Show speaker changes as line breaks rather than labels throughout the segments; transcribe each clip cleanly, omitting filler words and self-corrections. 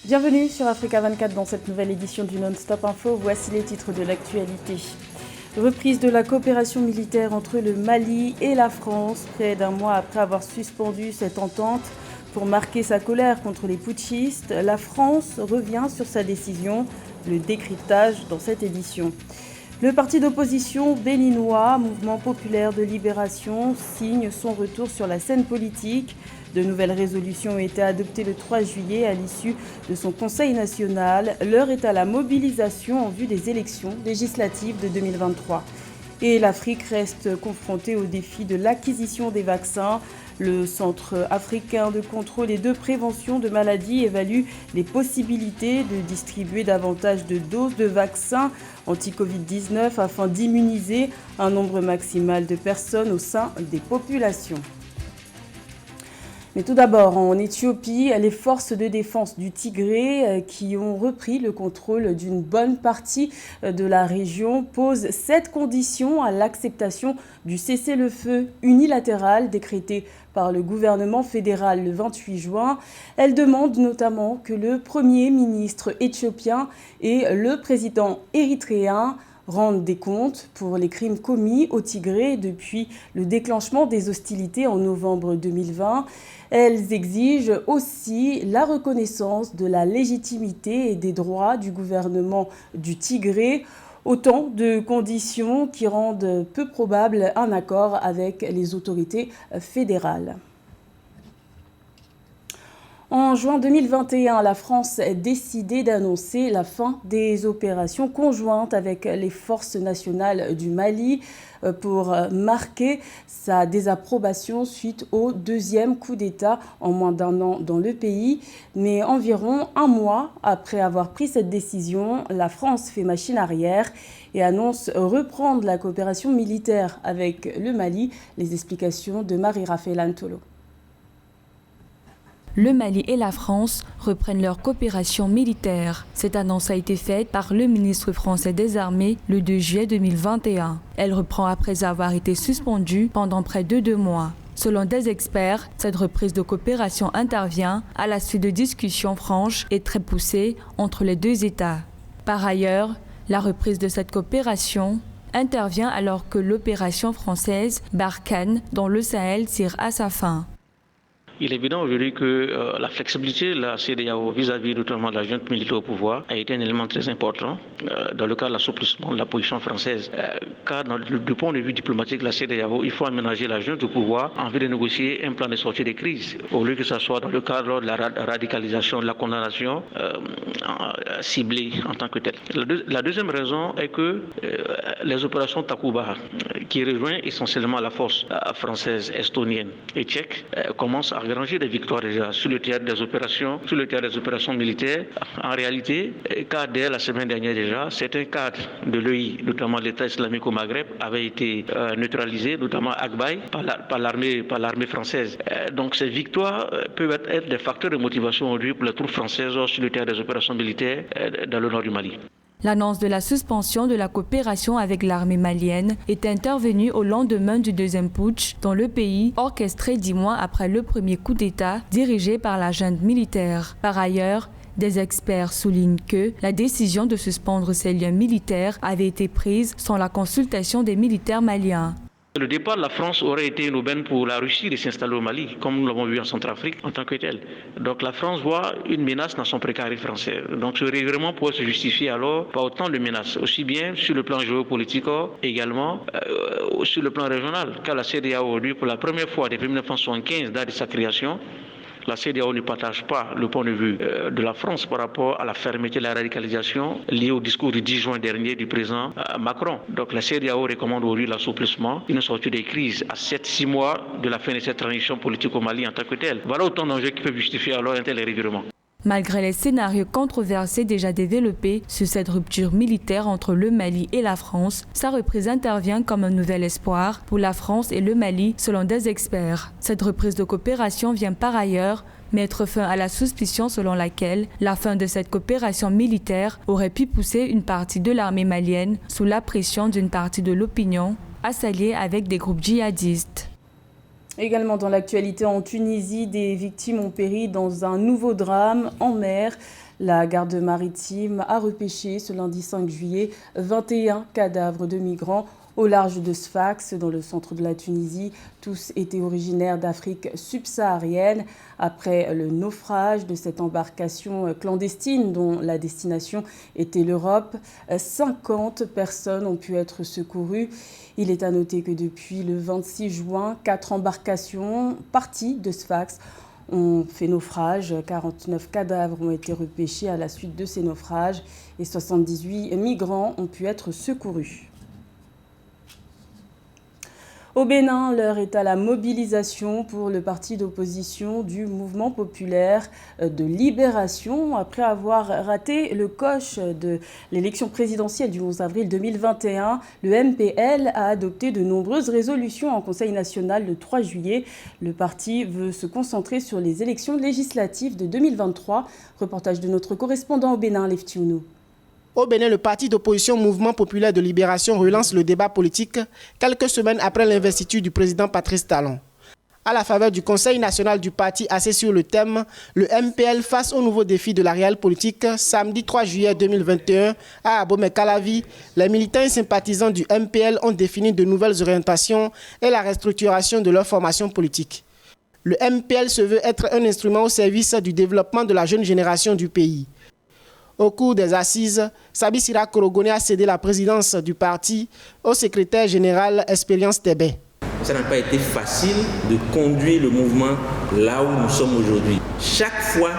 Bienvenue sur Africa 24 dans cette nouvelle édition du Non-Stop Info. Voici les titres de l'actualité. Reprise de la coopération militaire entre le Mali et la France, près d'un mois après avoir suspendu cette entente pour marquer sa colère contre les putschistes. La France revient sur sa décision, le décryptage dans cette édition. Le parti d'opposition béninois, Mouvement populaire de libération, signe son retour sur la scène politique. De nouvelles résolutions ont été adoptées le 3 juillet à l'issue de son Conseil national. L'heure est à la mobilisation en vue des élections législatives de 2023. Et l'Afrique reste confrontée au défi de l'acquisition des vaccins. Le Centre africain de contrôle et de prévention de maladies évalue les possibilités de distribuer davantage de doses de vaccins anti-Covid-19 afin d'immuniser un nombre maximal de personnes au sein des populations. Mais tout d'abord, en Éthiopie, les forces de défense du Tigré qui ont repris le contrôle d'une bonne partie de la région posent 7 conditions à l'acceptation du cessez-le-feu unilatéral décrété par le gouvernement fédéral le 28 juin. Elles demandent notamment que le Premier ministre éthiopien et le président érythréen rendent des comptes pour les crimes commis au Tigré depuis le déclenchement des hostilités en novembre 2020. Elles exigent aussi la reconnaissance de la légitimité et des droits du gouvernement du Tigré, autant de conditions qui rendent peu probable un accord avec les autorités fédérales. En juin 2021, la France a décidé d'annoncer la fin des opérations conjointes avec les forces nationales du Mali pour marquer sa désapprobation suite au deuxième coup d'État en moins d'un an dans le pays. Mais environ un mois après avoir pris cette décision, la France fait machine arrière et annonce reprendre la coopération militaire avec le Mali. Les explications de Marie-Raphaël Antolo.
Le Mali et la France reprennent leur coopération militaire. Cette annonce a été faite par le ministre français des Armées le 2 juillet 2021. Elle reprend après avoir été suspendue pendant près de 2 mois. Selon des experts, cette reprise de coopération intervient à la suite de discussions franches et très poussées entre les deux États. Par ailleurs, la reprise de cette coopération intervient alors que l'opération française Barkhane dans le Sahel tire à sa fin.
Il est évident aujourd'hui que la flexibilité de la CEDEAO vis-à-vis notamment de la junte militaire au pouvoir a été un élément très important dans le cas de l'assouplissement de la position française. Car du point de vue diplomatique de la CEDEAO, il faut aménager la junte au pouvoir en vue de négocier un plan de sortie des crises, au lieu que ce soit dans le cadre de la radicalisation, de la condamnation ciblée en tant que telle. La deuxième raison est que les opérations Takuba, qui rejoignent essentiellement la force française, estonienne et tchèque, commencent à granger des victoires déjà sur le théâtre des opérations militaires. En réalité, car dès la semaine dernière déjà, certains cadres de l'EI, notamment l'État islamique au Maghreb, avaient été neutralisés, notamment à Agbaï, par l'armée française. Donc ces victoires peuvent être des facteurs de motivation aujourd'hui pour les troupes françaises sur le théâtre des opérations militaires dans le nord du Mali.
L'annonce de la suspension de la coopération avec l'armée malienne est intervenue au lendemain du deuxième putsch dans le pays, orchestré 10 mois après le premier coup d'État dirigé par la junte militaire. Par ailleurs, des experts soulignent que la décision de suspendre ces liens militaires avait été prise sans la consultation des militaires maliens.
Le départ de la France aurait été une aubaine pour la Russie de s'installer au Mali, comme nous l'avons vu en Centrafrique en tant que tel. Donc la France voit une menace dans son précaré français. Donc ce revirement pourrait se justifier alors par autant de menaces, aussi bien sur le plan géopolitique, également sur le plan régional. Car la CEDEAO aujourd'hui, pour la première fois depuis 1975, date de sa création, la CEDEAO ne partage pas le point de vue de la France par rapport à la fermeté de la radicalisation liée au discours du 10 juin dernier du président Macron. Donc la CEDEAO recommande aujourd'hui l'assouplissement, une sortie des crises à 7-6 mois de la fin de cette transition politique au Mali en tant que telle. Voilà autant d'enjeux qui peuvent justifier alors un tel revirement.
Malgré les scénarios controversés déjà développés sur cette rupture militaire entre le Mali et la France, sa reprise intervient comme un nouvel espoir pour la France et le Mali selon des experts. Cette reprise de coopération vient par ailleurs mettre fin à la suspicion selon laquelle la fin de cette coopération militaire aurait pu pousser une partie de l'armée malienne sous la pression d'une partie de l'opinion à s'allier avec des groupes djihadistes.
Également dans l'actualité en Tunisie, des victimes ont péri dans un nouveau drame en mer. La garde maritime a repêché ce lundi 5 juillet 21 cadavres de migrants au large de Sfax, dans le centre de la Tunisie. Tous étaient originaires d'Afrique subsaharienne. Après le naufrage de cette embarcation clandestine dont la destination était l'Europe, 50 personnes ont pu être secourues. Il est à noter que depuis le 26 juin, 4 embarcations parties de Sfax ont fait naufrage. 49 cadavres ont été repêchés à la suite de ces naufrages et 78 migrants ont pu être secourus. Au Bénin, l'heure est à la mobilisation pour le parti d'opposition du Mouvement populaire de libération. Après avoir raté le coche de l'élection présidentielle du 11 avril 2021, le MPL a adopté de nombreuses résolutions en Conseil national le 3 juillet. Le parti veut se concentrer sur les élections législatives de 2023. Reportage de notre correspondant au Bénin, Leftiounou.
Au Bénin, le parti d'opposition Mouvement populaire de libération relance le débat politique quelques semaines après l'investiture du président Patrice Talon. À la faveur du Conseil national du parti assis sur le thème « Le MPL face aux nouveaux défis de la réelle politique », samedi 3 juillet 2021, à Abomey-Calavi, les militants et sympathisants du MPL ont défini de nouvelles orientations et la restructuration de leur formation politique. Le MPL se veut être un instrument au service du développement de la jeune génération du pays. Au cours des assises, Sabi Sira Korogone a cédé la présidence du parti au secrétaire général Expérience Tébé.
Ça n'a pas été facile de conduire le mouvement là où nous sommes aujourd'hui. Chaque fois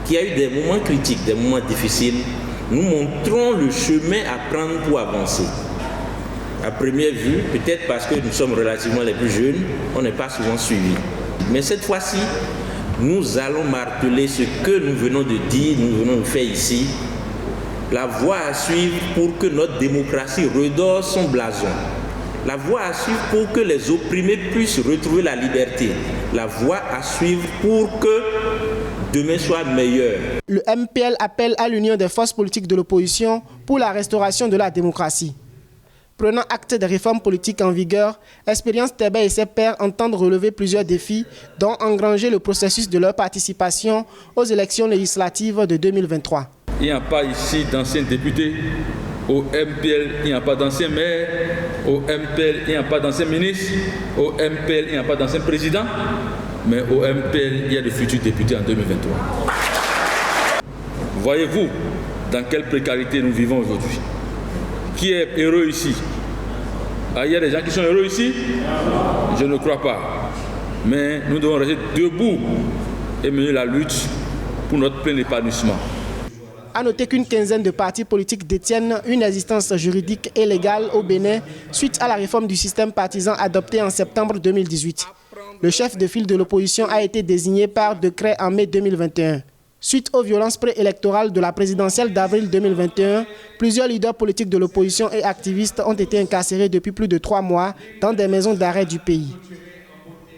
qu'il y a eu des moments critiques, des moments difficiles, nous montrons le chemin à prendre pour avancer. À première vue, peut-être parce que nous sommes relativement les plus jeunes, on n'est pas souvent suivis. Mais cette fois-ci, nous allons marteler ce que nous venons de dire, nous venons de faire ici. La voie à suivre pour que notre démocratie redore son blason. La voie à suivre pour que les opprimés puissent retrouver la liberté. La voie à suivre pour que demain soit meilleur.
Le MPL appelle à l'union des forces politiques de l'opposition pour la restauration de la démocratie. Prenant acte des réformes politiques en vigueur, Expérience Tébé et ses pairs entendent relever plusieurs défis, dont engranger le processus de leur participation aux élections législatives de 2023.
Il n'y a pas ici d'anciens députés. Au MPL, il n'y a pas d'anciens maires. Au MPL, il n'y a pas d'anciens ministres. Au MPL, il n'y a pas d'anciens présidents. Mais au MPL, il y a de futurs députés en 2023. Voyez-vous dans quelle précarité nous vivons aujourd'hui? Qui est heureux ici? Il y a des gens qui sont heureux ici? Je ne crois pas. Mais nous devons rester debout et mener la lutte pour notre plein épanouissement.
A noter qu'une quinzaine de partis politiques détiennent une existence juridique et légale au Bénin suite à la réforme du système partisan adoptée en septembre 2018. Le chef de file de l'opposition a été désigné par décret en mai 2021. Suite aux violences préélectorales de la présidentielle d'avril 2021, plusieurs leaders politiques de l'opposition et activistes ont été incarcérés depuis plus de 3 mois dans des maisons d'arrêt du pays.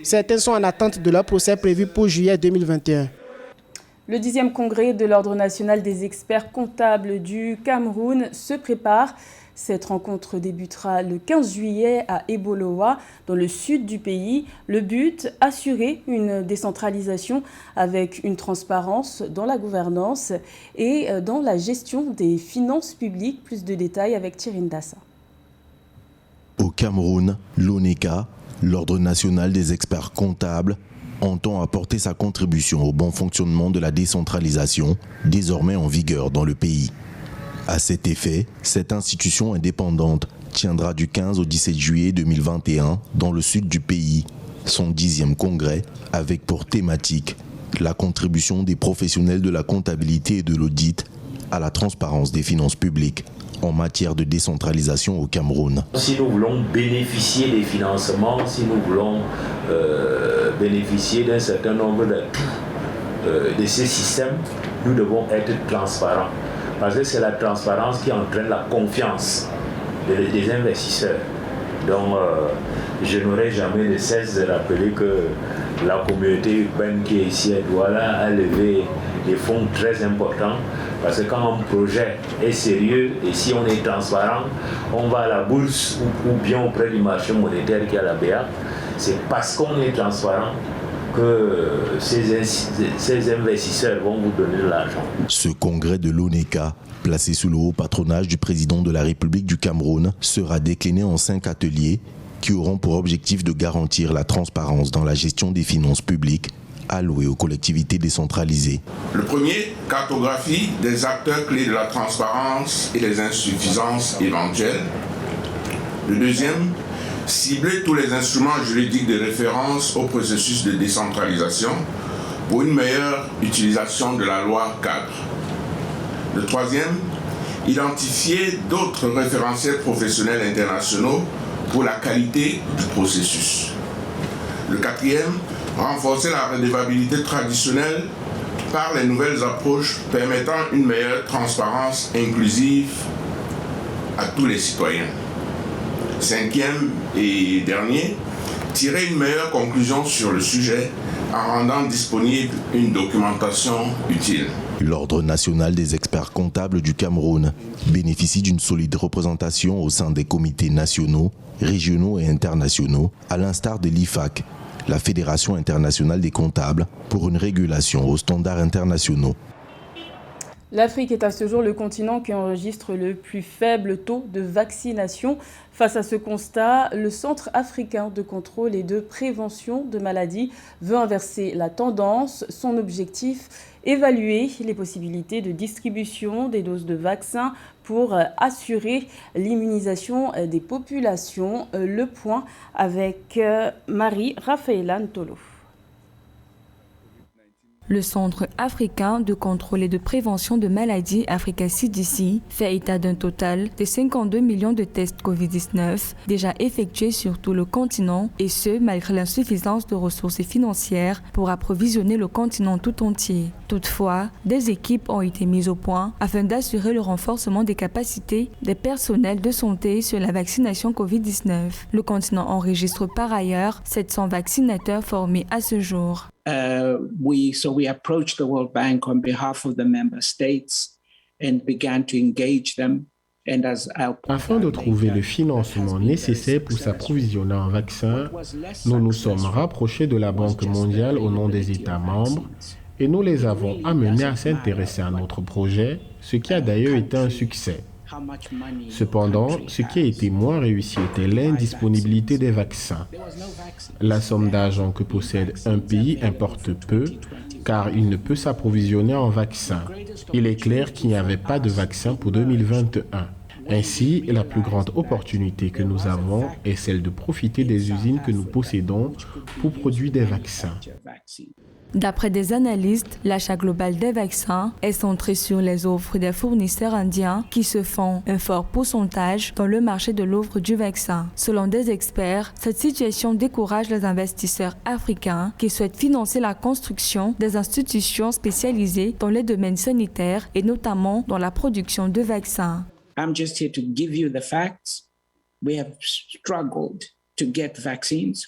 Certains sont en attente de leur procès prévu pour juillet 2021.
Le 10e congrès de l'Ordre national des experts comptables du Cameroun se prépare. Cette rencontre débutera le 15 juillet à Eboloa, dans le sud du pays. Le but, assurer une décentralisation avec une transparence dans la gouvernance et dans la gestion des finances publiques. Plus de détails avec Thierry Ndassa.
Au Cameroun, l'ONECA, l'Ordre national des experts comptables, entend apporter sa contribution au bon fonctionnement de la décentralisation, désormais en vigueur dans le pays. À cet effet, cette institution indépendante tiendra du 15 au 17 juillet 2021 dans le sud du pays son 10e congrès avec pour thématique la contribution des professionnels de la comptabilité et de l'audit à la transparence des finances publiques en matière de décentralisation au Cameroun.
Si nous voulons bénéficier des financements, si nous voulons bénéficier d'un certain nombre de ces systèmes, nous devons être transparents. Parce que c'est la transparence qui entraîne la confiance des investisseurs. Donc, je n'aurai jamais de cesse de rappeler que la communauté urbaine qui est ici à Douala a levé des fonds très importants. Parce que quand un projet est sérieux et si on est transparent, on va à la bourse ou bien auprès du marché monétaire qui est à la BA. C'est parce qu'on est transparent que ces investisseurs vont vous donner de l'argent.
Ce congrès de l'ONECA, placé sous le haut patronage du président de la République du Cameroun, sera décliné en 5 ateliers qui auront pour objectif de garantir la transparence dans la gestion des finances publiques allouées aux collectivités décentralisées.
Le premier, cartographie des acteurs clés de la transparence et les insuffisances éventuelles. Le deuxième, cibler tous les instruments juridiques de référence au processus de décentralisation pour une meilleure utilisation de la loi cadre. Le troisième, identifier d'autres référentiels professionnels internationaux pour la qualité du processus. Le quatrième, renforcer la redevabilité traditionnelle par les nouvelles approches permettant une meilleure transparence inclusive à tous les citoyens. Cinquième et dernier, tirer une meilleure conclusion sur le sujet en rendant disponible une documentation utile.
L'Ordre national des experts comptables du Cameroun bénéficie d'une solide représentation au sein des comités nationaux, régionaux et internationaux, à l'instar de l'IFAC, la Fédération internationale des comptables, pour une régulation aux standards internationaux.
L'Afrique est à ce jour le continent qui enregistre le plus faible taux de vaccination. Face à ce constat, le Centre africain de contrôle et de prévention de maladies veut inverser la tendance. Son objectif, évaluer les possibilités de distribution des doses de vaccins pour assurer l'immunisation des populations. Le point avec Marie-Raphaëla Ntolo.
Le Centre africain de contrôle et de prévention de maladies, Africa CDC, fait état d'un total de 52 millions de tests Covid-19 déjà effectués sur tout le continent, et ce, malgré l'insuffisance de ressources financières pour approvisionner le continent tout entier. Toutefois, des équipes ont été mises au point afin d'assurer le renforcement des capacités des personnels de santé sur la vaccination Covid-19. Le continent enregistre par ailleurs 700 vaccinateurs formés à ce jour.
We approached the World Bank on behalf of the member states and began to engage them.
Afin de trouver le financement nécessaire pour s'approvisionner en vaccins, nous nous sommes rapprochés de la Banque mondiale au nom des États membres et nous les avons amenés à s'intéresser à notre projet, ce qui a d'ailleurs été un succès. Cependant, ce qui a été moins réussi était l'indisponibilité des vaccins. La somme d'argent que possède un pays importe peu, car il ne peut s'approvisionner en vaccins. Il est clair qu'il n'y avait pas de vaccin pour 2021. Ainsi, la plus grande opportunité que nous avons est celle de profiter des usines que nous possédons pour produire des vaccins.
D'après des analystes, l'achat global des vaccins est centré sur les offres des fournisseurs indiens qui se font un fort pourcentage dans le marché de l'offre du vaccin. Selon des experts, cette situation décourage les investisseurs africains qui souhaitent financer la construction des institutions spécialisées dans les domaines sanitaires et notamment dans la production de vaccins.
I'm just here to give you the facts. We have struggled to get vaccines.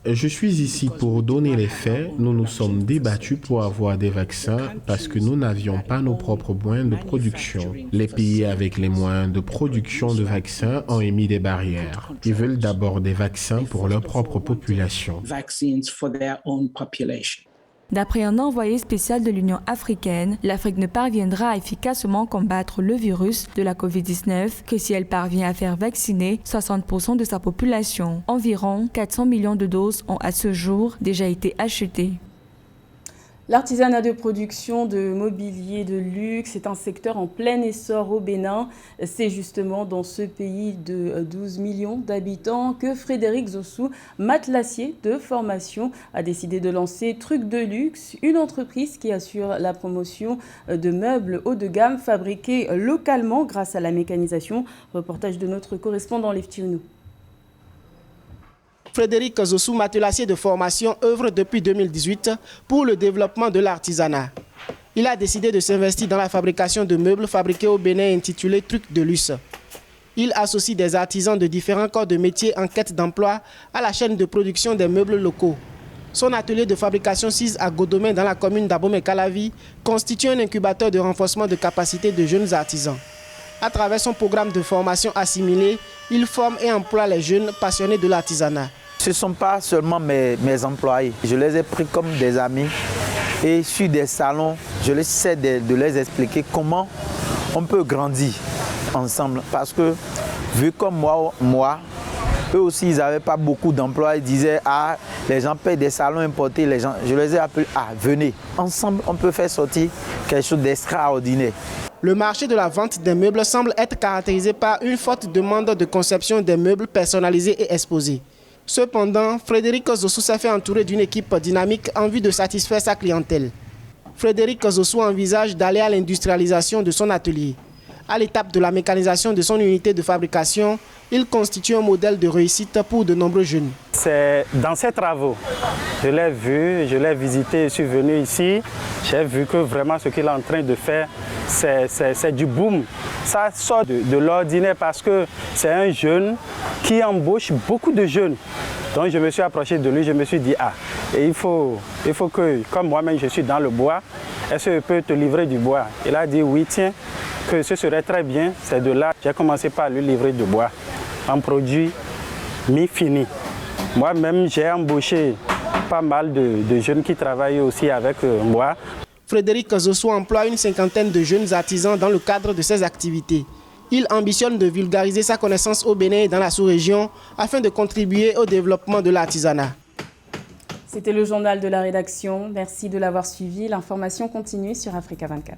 Je suis ici pour donner les faits. Nous nous sommes débattus pour avoir des vaccins parce que nous n'avions pas nos propres moyens de production. Les pays avec les moyens de production de vaccins ont émis des barrières. Ils veulent d'abord des vaccins pour leur propre population.
D'après un envoyé spécial de l'Union africaine, l'Afrique ne parviendra à efficacement combattre le virus de la COVID-19 que si elle parvient à faire vacciner 60% de sa population. Environ 400 millions de doses ont à ce jour déjà été achetées.
L'artisanat de production de mobilier de luxe est un secteur en plein essor au Bénin. C'est justement dans ce pays de 12 millions d'habitants que Frédéric Zossou, matelassier de formation, a décidé de lancer Truc de Luxe, une entreprise qui assure la promotion de meubles haut de gamme fabriqués localement grâce à la mécanisation. Reportage de notre correspondant Leftiounou.
Frédéric Zossou, matelassier de formation, œuvre depuis 2018 pour le développement de l'artisanat. Il a décidé de s'investir dans la fabrication de meubles fabriqués au Bénin intitulés Trucs de Luxe. Il associe des artisans de différents corps de métier en quête d'emploi à la chaîne de production des meubles locaux. Son atelier de fabrication SIS à Godomé dans la commune d'Abomey-Calavi constitue un incubateur de renforcement de capacités de jeunes artisans. À travers son programme de formation assimilé, il forme et emploie les jeunes passionnés de l'artisanat.
Ce ne sont pas seulement mes employés, je les ai pris comme des amis et sur des salons, je essaie de les expliquer comment on peut grandir ensemble parce que vu comme moi, eux aussi ils n'avaient pas beaucoup d'emplois, ils disaient ah les gens payent des salons importés, les gens, je les ai appelés ah venez, ensemble on peut faire sortir quelque chose d'extraordinaire.
Le marché de la vente des meubles semble être caractérisé par une forte demande de conception des meubles personnalisés et exposés. Cependant, Frédéric Zossou s'est fait entourer d'une équipe dynamique en vue de satisfaire sa clientèle. Frédéric Zossou envisage d'aller à l'industrialisation de son atelier. À l'étape de la mécanisation de son unité de fabrication, il constitue un modèle de réussite pour de nombreux jeunes.
C'est dans ces travaux, je l'ai vu, je l'ai visité, je suis venu ici, j'ai vu que vraiment ce qu'il est en train de faire, c'est du boom. Ça sort de l'ordinaire parce que c'est un jeune qui embauche beaucoup de jeunes. Donc je me suis approché de lui, je me suis dit, ah, et il faut que, comme moi-même je suis dans le bois, est-ce que je peux te livrer du bois? Il a dit oui, tiens, que ce serait très bien. C'est de là que j'ai commencé par lui livrer du bois, un produit mi-fini. Moi-même, j'ai embauché pas mal de jeunes qui travaillent aussi avec moi.
Frédéric Zossou emploie une cinquantaine de jeunes artisans dans le cadre de ses activités. Il ambitionne de vulgariser sa connaissance au Bénin et dans la sous-région afin de contribuer au développement de l'artisanat.
C'était le journal de la rédaction. Merci de l'avoir suivi. L'information continue sur Africa 24.